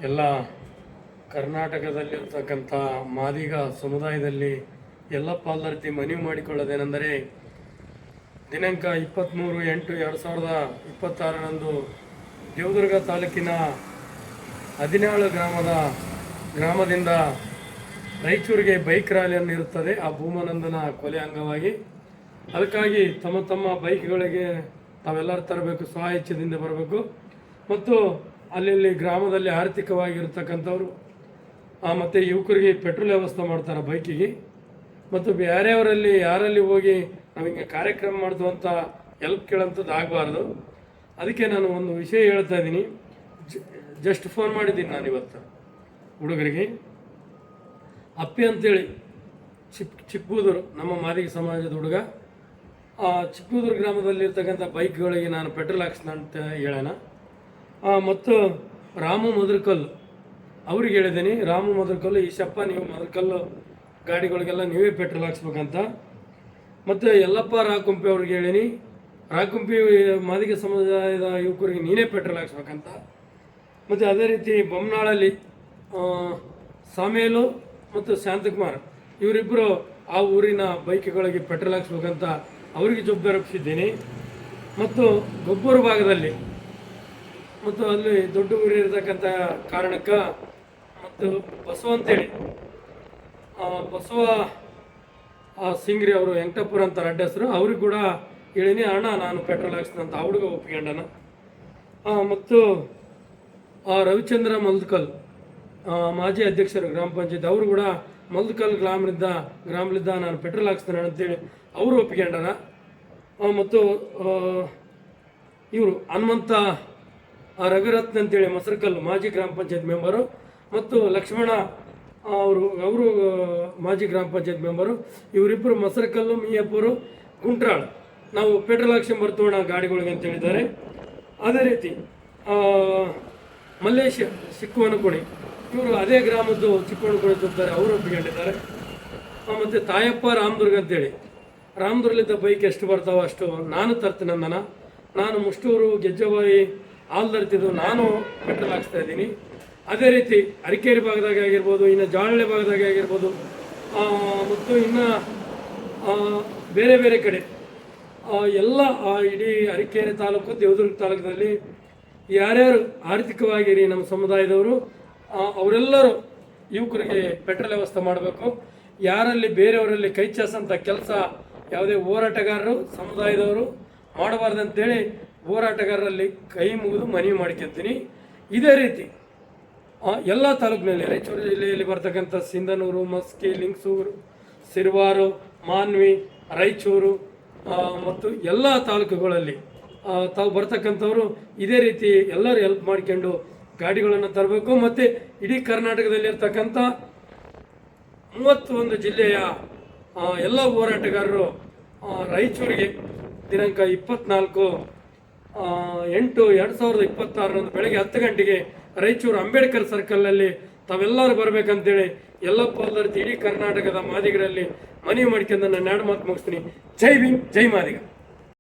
ಎಲ್ಲ ಕರ್ನಾಟಕದಲ್ಲಿರ್ತಕ್ಕಂಥ ಮಾದಿಗ ಸಮುದಾಯದಲ್ಲಿ ಎಲ್ಲ ಪಾಲ್ದರ್ತಿ ಮನವಿ ಮಾಡಿಕೊಳ್ಳೋದೇನೆಂದರೆ ದಿನಾಂಕ 23/8/2026 ದೇವದುರ್ಗ ತಾಲೂಕಿನ 17 ಗ್ರಾಮದಿಂದ ರಾಯಚೂರಿಗೆ ಬೈಕ್ ರ್ಯಾಲಿಯನ್ನು ಇರುತ್ತದೆ. ಆ ಭೂಮಾನಂದನ ಕೊಲೆ ಅಂಗವಾಗಿ ಅದಕ್ಕಾಗಿ ತಮ್ಮ ಬೈಕ್ಗಳಿಗೆ ತಾವೆಲ್ಲರೂ ತರಬೇಕು, ಸ್ವಇಚ್ಛೆಯಿಂದ ಬರಬೇಕು. ಮತ್ತು ಅಲ್ಲಿ ಗ್ರಾಮದಲ್ಲಿ ಆರ್ಥಿಕವಾಗಿರ್ತಕ್ಕಂಥವ್ರು ಮತ್ತು ಯುವಕರಿಗೆ ಪೆಟ್ರೋಲ್ ವ್ಯವಸ್ಥೆ ಮಾಡ್ತಾರೆ ಬೈಕಿಗೆ. ಮತ್ತು ಯಾರಲ್ಲಿ ಹೋಗಿ ನಾವಿಂಗೆ ಕಾರ್ಯಕ್ರಮ ಮಾಡ್ದು ಅಂತ ಹೆಲ್ಪ್ ಕೇಳೋಂಥದ್ದು ಆಗಬಾರ್ದು. ಅದಕ್ಕೆ ನಾನು ಒಂದು ವಿಷಯ ಹೇಳ್ತಾ ಇದ್ದೀನಿ. ಜಸ್ಟ್ ಫೋನ್ ಮಾಡಿದ್ದೀನಿ ನಾನು ಇವತ್ತು ಹುಡುಗರಿಗೆ. ಅಪ್ಪಿ ಅಂತೇಳಿ ಚಿಕ್ಕಬೂದೂರು, ನಮ್ಮ ಮಾದಿಗ ಸಮಾಜದ ಹುಡುಗ. ಚಿಕ್ಕಬೂದೂರು ಗ್ರಾಮದಲ್ಲಿರ್ತಕ್ಕಂಥ ಬೈಕ್ಗಳಿಗೆ ನಾನು ಪೆಟ್ರೋಲ್ ಹಾಕ್ಸ್ನ ಅಂತ ಹೇಳೋಣ. ಮತ್ತು ರಾಮು ಮದರ್ಕಲ್ಲು ಅವ್ರಿಗೆ ಹೇಳಿದ್ದೀನಿ, ರಾಮು ಮದರ್ಕಲ್ಲು, ಈಶಪ್ಪ ನೀವು ಮದರ್ಕಲ್ಲು ಗಾಡಿಗಳಿಗೆಲ್ಲ ನೀವೇ ಪೆಟ್ರೋಲ್ ಹಾಕ್ಸ್ಬೇಕಂತ. ಮತ್ತು ಯಲ್ಲಪ್ಪ ರಾಕುಂಪಿ ಅವ್ರಿಗೆ ಹೇಳೀನಿ, ರಾಕುಂಪಿ ಮಾದಿಗ ಸಮುದಾಯದ ಯುವಕರಿಗೆ ನೀನೇ ಪೆಟ್ರೋಲ್ ಹಾಕ್ಸ್ಬೇಕಂತ. ಮತ್ತು ಅದೇ ರೀತಿ ಬೊಮ್ಮನಾಳಲ್ಲಿ ಸಾಮೇಲು ಮತ್ತು ಶಾಂತಕುಮಾರ್ ಇವರಿಬ್ಬರು ಆ ಊರಿನ ಬೈಕ್ಗಳಿಗೆ ಪೆಟ್ರೋಲ್ ಹಾಕ್ಸ್ಬೇಕಂತ ಅವರಿಗೆ ಜವಾಬ್ದಾರಿ ಒಪ್ಪಿಸಿದ್ದೀನಿ. ಮತ್ತು ಗೊಬ್ಬರ ಭಾಗದಲ್ಲಿ ಮತ್ತು ಅಲ್ಲಿ ದೊಡ್ಡ ಊರಿ ಇರತಕ್ಕಂಥ ಕಾರಣಕ್ಕೆ ಮತ್ತು ಬಸವ ಅಂತೇಳಿ ಬಸವ ಸಿಂಗ್ರಿ ಅವರು ವೆಂಕಟಪುರ ಅಂತಾರೆ ಅಡ್ಡ ಹೆಸರು, ಅವ್ರಿಗೆ ಕೂಡ ಹೇಳೀನಿ, ಅಣ್ಣ ನಾನು ಪೆಟ್ರೋಲ್ ಹಾಕ್ಸ್ದಂತ ಹುಡುಗ ಒಪ್ಪಿಕೊಂಡನ. ಮತ್ತು ರವಿಚಂದ್ರ ಮಲ್ದಕಲ್ ಮಾಜಿ ಅಧ್ಯಕ್ಷರು ಗ್ರಾಮ ಪಂಚಾಯತ್, ಅವರು ಕೂಡ ಮಲ್ದಕಲ್ ಗ್ರಾಮಲಿದ್ದ ನಾನು ಪೆಟ್ರೋಲ್ ಹಾಕ್ಸ್ತಾನೆ ಅಂತೇಳಿ ಅವರು ಒಪ್ಪಿಕೊಂಡನ. ಮತ್ತು ಇವರು ಹನುಮಂತ ರವಿರತ್ನ ಅಂತೇಳಿ ಮಸರಕಲ್ಲು ಮಾಜಿ ಗ್ರಾಮ ಪಂಚಾಯತ್ ಮೆಂಬರು, ಮತ್ತು ಲಕ್ಷ್ಮಣ ಅವರು ಮಾಜಿ ಗ್ರಾಮ ಪಂಚಾಯತ್ ಮೆಂಬರು. ಇವರಿಬ್ಬರು ಮಸರಕಲ್ಲು, ಮಿಯಾಪುರು, ಗುಂಟ್ರಾಳ್ ನಾವು ಪೆಟ್ರೋಲ್ ಹಾಕ್ಸ್ಕೊಂಬರ್ತೋಣ ಗಾಡಿಗಳಿಗೆ ಅಂತ ಹೇಳಿದ್ದಾರೆ. ಅದೇ ರೀತಿ ಮಲ್ಲೇಶ್ ಚಿಕ್ಕವನಕೋಣಿ ಇವರು ಅದೇ ಗ್ರಾಮದ್ದು ಚಿಕ್ಕವನಕೋಣಿ ತುಂಬ್ತಾರೆ, ಅವರು ಒಪ್ಪಿಕೊಂಡಿದ್ದಾರೆ. ಮತ್ತು ತಾಯಪ್ಪ ರಾಮದುರ್ಗ ಅಂತೇಳಿ ರಾಮದುರ್ಗಲಿದ್ದ ಬೈಕ್ ಎಷ್ಟು ಬರ್ತಾವೋ ಅಷ್ಟು ನಾನು ತರ್ತೀನಿ ಅಂದನ. ನಾನು ಮುಷ್ಟೂರು, ಗೆಜ್ಜಬಾಯಿ, ಆಲ್ದರ್ತಿದ್ದು ನಾನು ಪೆಟ್ರೋಲ್ ಹಾಕ್ಸ್ತಾ ಇದ್ದೀನಿ. ಅದೇ ರೀತಿ ಅರಕೇರಿ ಭಾಗದಾಗ ಆಗಿರ್ಬೋದು, ಇನ್ನು ಜಾಳಳ್ಳಿ ಭಾಗದಾಗ ಆಗಿರ್ಬೋದು, ಮತ್ತು ಇನ್ನು ಬೇರೆ ಕಡೆ ಎಲ್ಲ ಇಡೀ ಅರಕೇರಿ ತಾಲೂಕು, ದೇವದುರ್ಗ ತಾಲೂಕಿನಲ್ಲಿ ಯಾರ್ಯಾರು ಆರ್ಥಿಕವಾಗಿ ನಮ್ಮ ಸಮುದಾಯದವರು ಅವರೆಲ್ಲರೂ ಯುವಕರಿಗೆ ಪೆಟ್ರೋಲ್ ವ್ಯವಸ್ಥೆ ಮಾಡಬೇಕು. ಯಾರಲ್ಲಿ ಬೇರೆಯವರಲ್ಲಿ ಕೈ ಚಾಸಂಥ ಕೆಲಸ ಯಾವುದೇ ಹೋರಾಟಗಾರರು ಸಮುದಾಯದವರು ಮಾಡಬಾರ್ದಂತೇಳಿ ಹೋರಾಟಗಾರರಲ್ಲಿ ಕೈ ಮುಗಿದು ಮನವಿ ಮಾಡ್ಕೊತೀನಿ. ಇದೇ ರೀತಿ ಎಲ್ಲ ತಾಲೂಕಿನಲ್ಲಿ ರಾಯಚೂರು ಜಿಲ್ಲೆಯಲ್ಲಿ ಬರ್ತಕ್ಕಂಥ ಸಿಂಧನೂರು, ಮಸ್ಕಿ, ಲಿಂಗಸೂರು, ಸಿರವಾರು, ಮಾನ್ವಿ, ರಾಯಚೂರು ಮತ್ತು ಎಲ್ಲ ತಾಲೂಕುಗಳಲ್ಲಿ ತಾವು ಬರ್ತಕ್ಕಂಥವ್ರು ಇದೇ ರೀತಿ ಎಲ್ಲರೂ ಹೆಲ್ಪ್ ಮಾಡ್ಕೊಂಡು ಗಾಡಿಗಳನ್ನು ತರಬೇಕು. ಮತ್ತು ಇಡೀ ಕರ್ನಾಟಕದಲ್ಲಿರ್ತಕ್ಕಂಥ 31 ಜಿಲ್ಲೆಯ ಎಲ್ಲ ಹೋರಾಟಗಾರರು ರಾಯಚೂರಿಗೆ ದಿನಾಂಕ 24/8/2026 ಬೆಳಗ್ಗೆ 10 ಗಂಟೆಗೆ ರಾಯಚೂರು ಅಂಬೇಡ್ಕರ್ ಸರ್ಕಲ್ನಲ್ಲಿ ತಾವೆಲ್ಲರೂ ಬರಬೇಕಂತೇಳಿ ಎಲ್ಲ ಪಾಲ್ದರ್ತಿ ಇಡೀ ಕರ್ನಾಟಕದ ಮಾದಿಗರಲ್ಲಿ ಮನವಿ ಮಾಡ್ಕೊಂಡು ನಾನು 2 ಮಾತು ಮುಗಿಸ್ತೀನಿ. ಜೈ ಭೀಮ್, ಜೈ ಮಾದಿಗ.